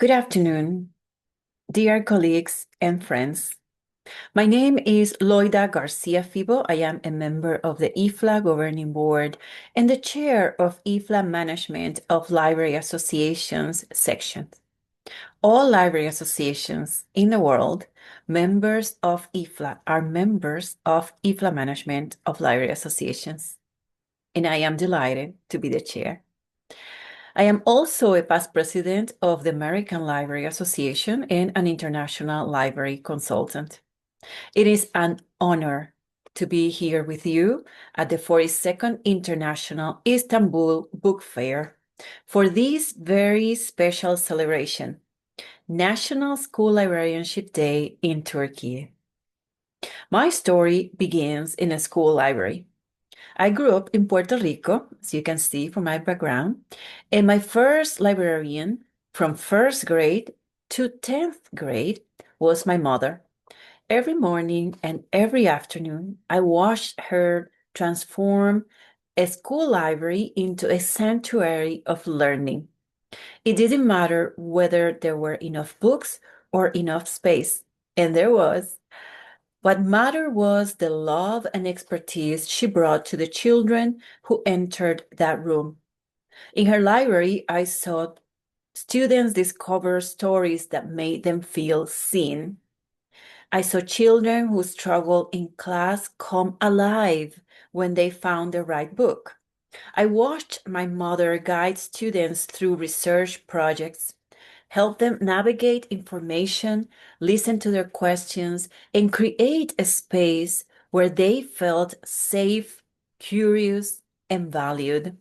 Good afternoon, dear colleagues and friends. My name is Loida Garcia Fibo. I am a member of the IFLA Governing Board and the chair of IFLA Management of Library Associations section. All library associations in the world, members of IFLA, are members of IFLA Management of Library Associations, and I am delighted to be the chair. I am also a past president of the American Library Association and an international library consultant. It is an honor to be here with you at the 42nd International Istanbul Book Fair for this very special celebration, National School Librarianship Day in Turkey. My story begins in a school library. I grew up in Puerto Rico, as you can see from my background, and my first librarian from first grade to 10th grade was my mother. Every morning and every afternoon, I watched her transform a school library into a sanctuary of learning. It didn't matter whether there were enough books or enough space, and there was. What mattered was the love and expertise she brought to the children who entered that room. In her library, I saw students discover stories that made them feel seen. I saw children who struggled in class come alive when they found the right book. I watched my mother guide students through research projects, help them navigate information, listen to their questions, and create a space where they felt safe, curious, and valued.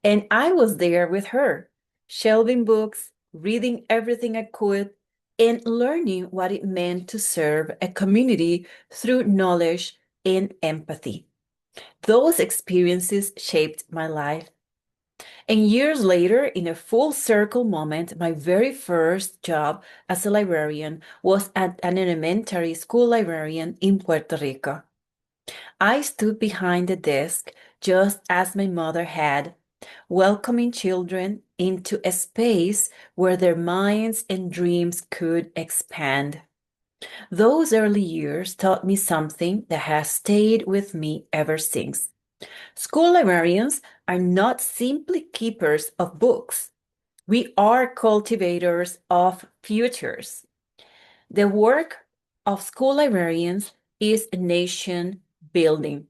And I was there with her, shelving books, reading everything I could, and learning what it meant to serve a community through knowledge and empathy. Those experiences shaped my life. And years later, in a full circle moment, my very first job as a librarian was at an elementary school librarian in Puerto Rico. I stood behind the desk just as my mother had, welcoming children into a space where their minds and dreams could expand. Those early years taught me something that has stayed with me ever since. School librarians are not simply keepers of books. We are cultivators of futures. The work of school librarians is nation building.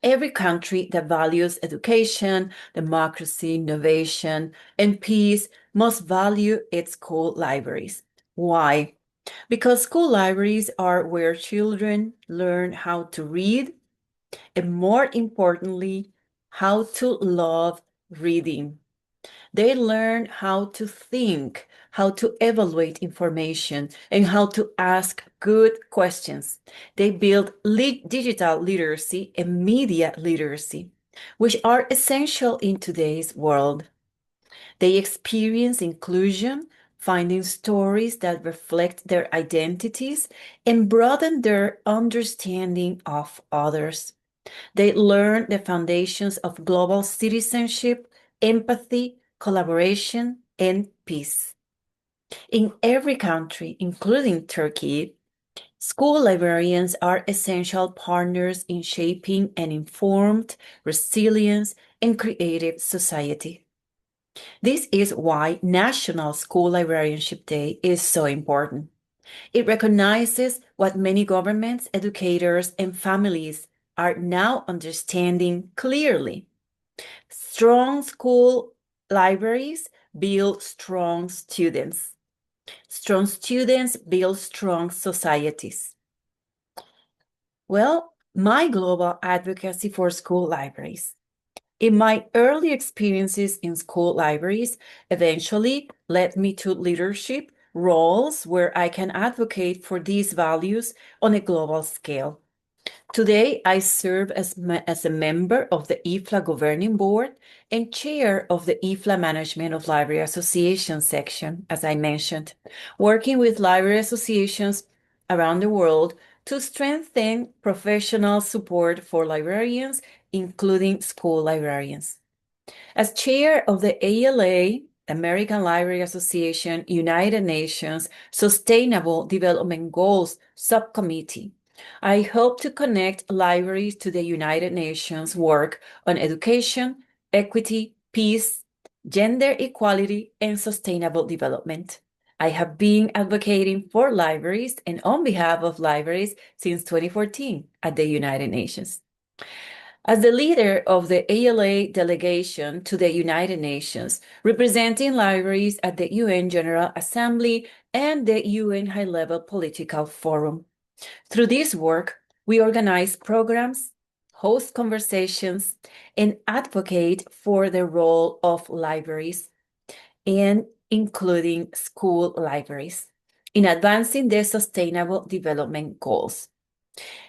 Every country that values education, democracy, innovation, and peace must value its school libraries. Why? Because school libraries are where children learn how to read, and more importantly, how to love reading. They learn how to think, how to evaluate information, and how to ask good questions. They build digital literacy and media literacy, which are essential in today's world. They experience inclusion, finding stories that reflect their identities and broaden their understanding of others. They learn the foundations of global citizenship, empathy, collaboration, and peace. In every country, including Turkey, school librarians are essential partners in shaping an informed, resilient, and creative society. This is why National School Librarianship Day is so important. It recognizes what many governments, educators, and families are now understanding clearly. Strong school libraries build strong students. Strong students build strong societies. Well, my global advocacy for school libraries. In my early experiences in school libraries, eventually led me to leadership roles where I can advocate for these values on a global scale. Today, I serve as a member of the IFLA Governing Board and chair of the IFLA Management of Library Association section, as I mentioned, working with library associations around the world to strengthen professional support for librarians, including school librarians. As chair of the ALA, American Library Association, United Nations Sustainable Development Goals Subcommittee. I hope to connect libraries to the United Nations work on education, equity, peace, gender equality, and sustainable development. I have been advocating for libraries and on behalf of libraries since 2014 at the United Nations. As the leader of the ALA delegation to the United Nations, representing libraries at the UN General Assembly and the UN High-Level Political Forum. Through this work, we organize programs, host conversations, and advocate for the role of libraries, and including school libraries, in advancing the Sustainable Development Goals.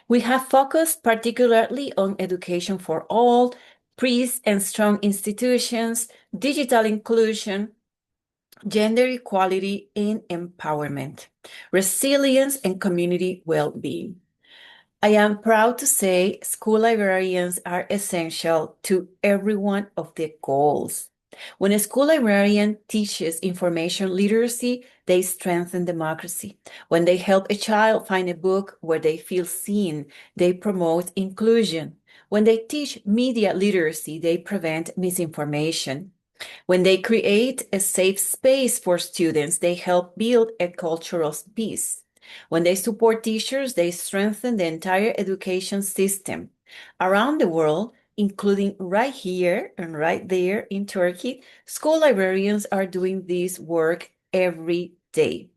We have focused particularly on education for all, peace and strong institutions, digital inclusion, gender equality and empowerment, resilience and community well-being. I am proud to say school librarians are essential to every one of the goals. When a school librarian teaches information literacy, they strengthen democracy. When they help a child find a book where they feel seen, they promote inclusion. When they teach media literacy, they prevent misinformation. When they create a safe space for students, they help build a culture of peace. When they support teachers, they strengthen the entire education system. Around the world, including right here and right there in Turkey, school librarians are doing this work every day.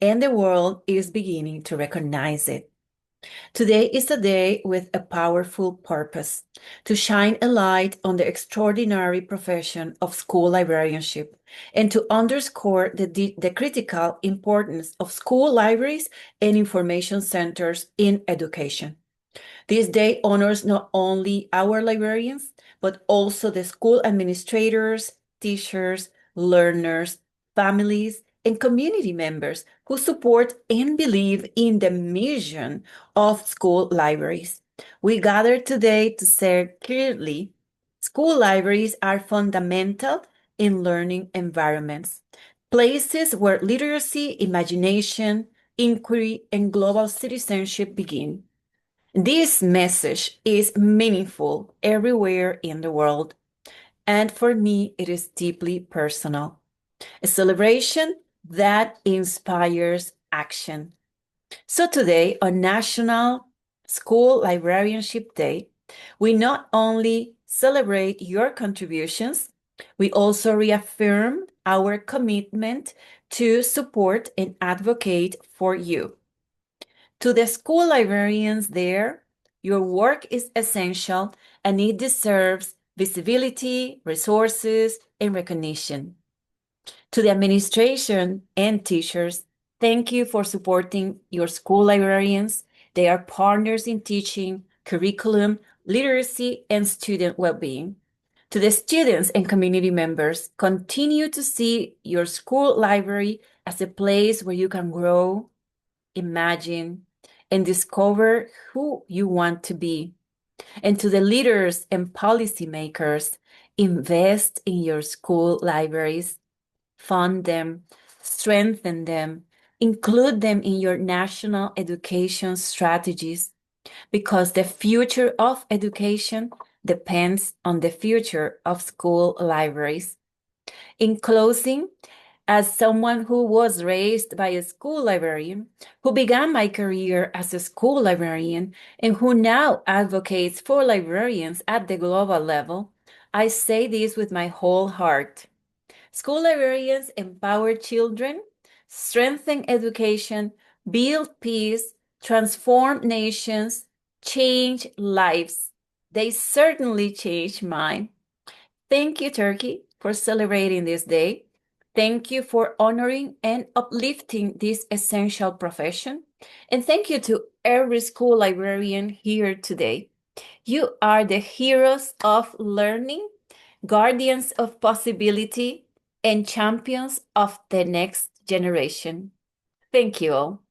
And the world is beginning to recognize it. Today is a day with a powerful purpose: to shine a light on the extraordinary profession of school librarianship and to underscore the critical importance of school libraries and information centers in education. This day honors not only our librarians, but also the school administrators, teachers, learners, families, and community members who support and believe in the mission of school libraries. We gather today to say clearly, school libraries are fundamental in learning environments, places where literacy, imagination, inquiry, and global citizenship begin. This message is meaningful everywhere in the world, and for me, it is deeply personal. A celebration that inspires action. So today, on National School Librarianship Day, we not only celebrate your contributions, we also reaffirm our commitment to support and advocate for you. To the school librarians there, your work is essential and it deserves visibility, resources, and recognition. To the administration and teachers, thank you for supporting your school librarians. They are partners in teaching, curriculum, literacy, and student well-being. To the students and community members, continue to see your school library as a place where you can grow, imagine, and discover who you want to be. And to the leaders and policymakers, invest in your school libraries, fund them, strengthen them, include them in your national education strategies, because the future of education depends on the future of school libraries. In closing, as someone who was raised by a school librarian, who began my career as a school librarian, and who now advocates for librarians at the global level, I say this with my whole heart. School librarians empower children, strengthen education, build peace, transform nations, change lives. They certainly changed mine. Thank you, Turkey, for celebrating this day. Thank you for honoring and uplifting this essential profession. And thank you to every school librarian here today. You are the heroes of learning, guardians of possibility, and champions of the next generation. Thank you all.